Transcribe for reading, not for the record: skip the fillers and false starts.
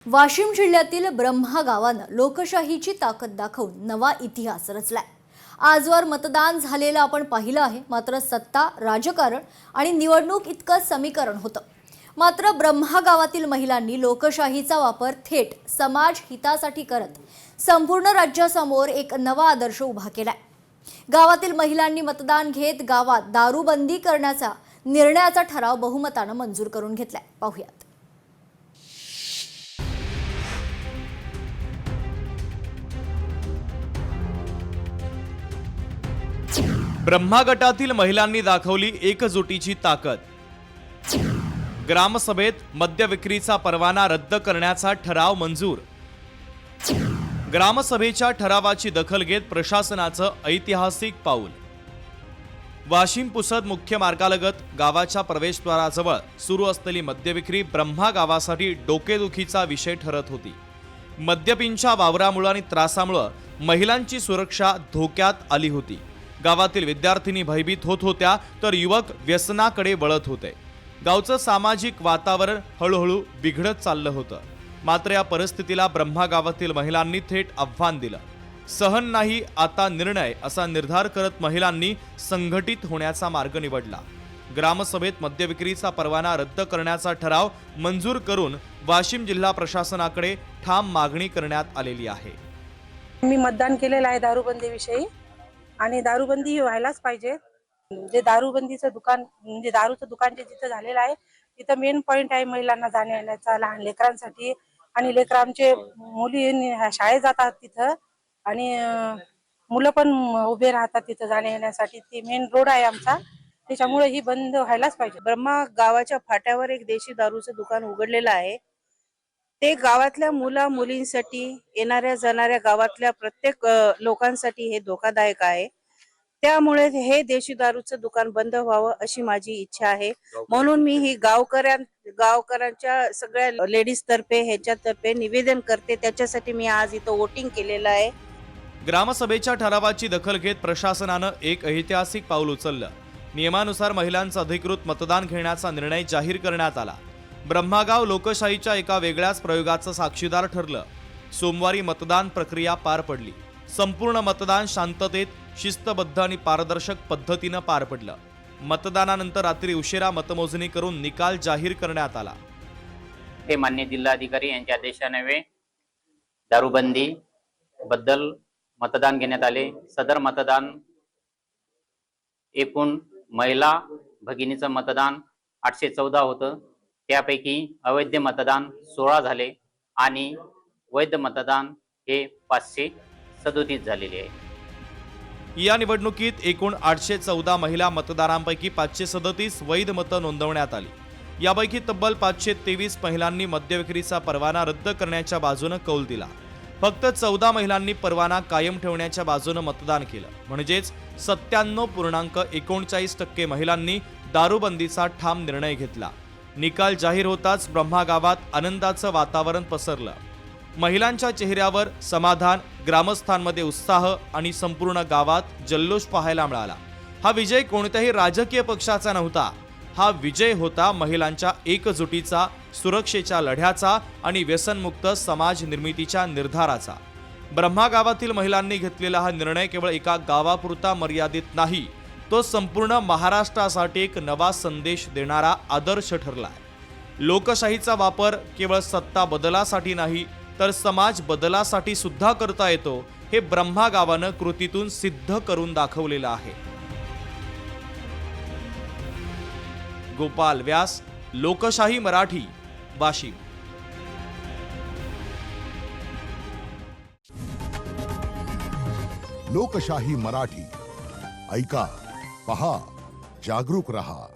वाशिम जिल्ह्यातील ब्रह्मा गावानं लोकशाहीची ताकद दाखवून नवा इतिहास रचलाय। आजवर मतदान झालेलं आपण पाहिलं आहे, मात्र सत्ता, राजकारण आणि निवडणूक इतकं समीकरण होतं। मात्र ब्रह्मा गावातील महिलांनी लोकशाहीचा वापर थेट समाज हितासाठी करत संपूर्ण राज्यासमोर एक नवा आदर्श उभा केलाय। गावातील महिलांनी मतदान घेत गावात दारूबंदी करण्याचा निर्णयाचा ठराव बहुमतानं मंजूर करून घेतलाय। पाहूयात। ब्रह्मा गटातील महिलांनी दाखवली एकजुटीची ताकद। ग्रामसभेत मद्य विक्रीचा परवाना रद्द करण्याचा ठराव मंजूर। ग्रामसभेच्या ठरावाची दखल घेत प्रशासनाचं ऐतिहासिक पाऊल। वाशिम पुसद मुख्य मार्गालगत गावाच्या प्रवेशद्वाराजवळ सुरू असलेली मद्य विक्री ब्रह्मा गावासाठी डोकेदुखीचा विषय ठरत होती। मद्यपींच्या वावरामुळे आणि त्रासामुळे महिलांची सुरक्षा धोक्यात आली होती। गावातील विद्यार्थिनी भयभीत होत होत्या, तर युवक व्यसनाकडे वळत होते। गावचं सामाजिक वातावरण हळूहळू बिघडत चाललं होतं। मात्र या परिस्थितीला ब्रह्मा गावातील महिलांनी थेट आव्हान दिलं। सहन नाही आता निर्णय असा निर्धार करत महिलांनी संघटित होण्याचा मार्ग निवडला। ग्रामसभेत मद्यविक्रीचा परवाना रद्द करण्याचा ठराव मंजूर करून वाशिम जिल्हा प्रशासनाकडे ठाम मागणी करण्यात आलेली आहे। मी मतदान केलेलं आहे दारूबंदीविषयी आणि दारूबंदी व्हायलाच पाहिजे। जे दारूबंदीचं दुकान म्हणजे दारूचं दुकान जे जिथं झालेलं आहे तिथं मेन पॉइंट आहे महिलांना जाण्या येण्याचा, लहान लेकरांसाठी। आणि लेकरांचे मुली शाळेत जातात तिथं आणि मुलं पण उभे राहतात तिथं जाण्या येण्यासाठी। ती मेन रोड आहे आमचा, त्याच्यामुळे ही बंद व्हायलाच पाहिजे। ब्रह्मा गावाच्या फाट्यावर एक देशी दारूचं दुकान उघडलेलं आहे। ते गावातल्या मुलींसाठी, येणाऱ्या जाणाऱ्या गावातल्या प्रत्येक लोकांसाठी हे धोकादायक आहे। त्यामुळे हे देशी दारूचं दुकान बंद व्हावं अशी माझी इच्छा आहे। म्हणून मी ही गावकऱ्यांच्या सगळ्या लेडीज तर्फे ह्याच्यातर्फे निवेदन करते। त्याच्यासाठी मी आज इथं वोटिंग केलेलं आहे। ग्रामसभेच्या ठरावाची दखल घेत प्रशासनानं एक ऐतिहासिक पाऊल उचललं। नियमानुसार महिलांचं अधिकृत मतदान घेण्याचा निर्णय जाहीर करण्यात आला। ब्रह्मागाव लोकशाहीच्या एका वेगळ्याच प्रयोगाचं साक्षीदार ठरलं। सोमवारी मतदान प्रक्रिया पार पडली। संपूर्ण मतदान शांततेत, शिस्तबद्ध आणि पारदर्शक पद्धतीनं पार पडलं। मतदानानंतर रात्री उशिरा मतमोजणी करून निकाल जाहीर करण्यात आला। हे माननीय जिल्हाधिकारी यांच्या आदेशाने दारूबंदी बद्दल मतदान घेण्यात आले। सदर मतदान एकूण महिला भगिनीचं मतदान 814 होतं। त्यापैकी अवैध मतदान 16 झाले आणि वैध मतदान हे 537 झालेले आहे। या निवडणुकीत एकूण 814 महिला मतदारांपैकी 537 वैध मतं नोंदवण्यात आली। यापैकी तब्बल 523 महिलांनी मद्यविक्रीचा परवाना रद्द करण्याच्या बाजूने कौल दिला। फक्त 14 महिलांनी परवाना कायम ठेवण्याच्या बाजूने मतदान केलं। म्हणजेच 97.39% महिलांनी दारूबंदीचा ठाम निर्णय घेतला। निकाल जाहीर होताच ब्रह्मा गावात आनंदाचं वातावरण पसरलं। महिलांच्या चेहऱ्यावर समाधान, ग्रामस्थांमध्ये उत्साह आणि संपूर्ण गावात जल्लोष पाहायला मिळाला। हा विजय कोणत्याही राजकीय पक्षाचा नव्हता, हा विजय होता महिलांच्या एकजुटीचा, सुरक्षेच्या लढ्याचा आणि व्यसनमुक्त समाज निर्मितीच्या निर्धाराचा। ब्रह्मा गावातील महिलांनी घेतलेला हा निर्णय केवळ एका गावापुरता मर्यादित नाही, तो संपूर्ण महाराष्ट्रासाठी एक नवा संदेश देणारा आदर्श ठरलाय। लोकशाहीचा वापर केवळ सत्ता बदलासाठी नाही, तर समाज बदलासाठी सुद्धा करता येतो, हे ब्रह्मा गावानं कृतीतून सिद्ध करून दाखवलेलं आहे। गोपाल व्यास, लोकशाही मराठी, वाशिम। लोकशाही मराठी ऐका, पहा, जागरूक रहा।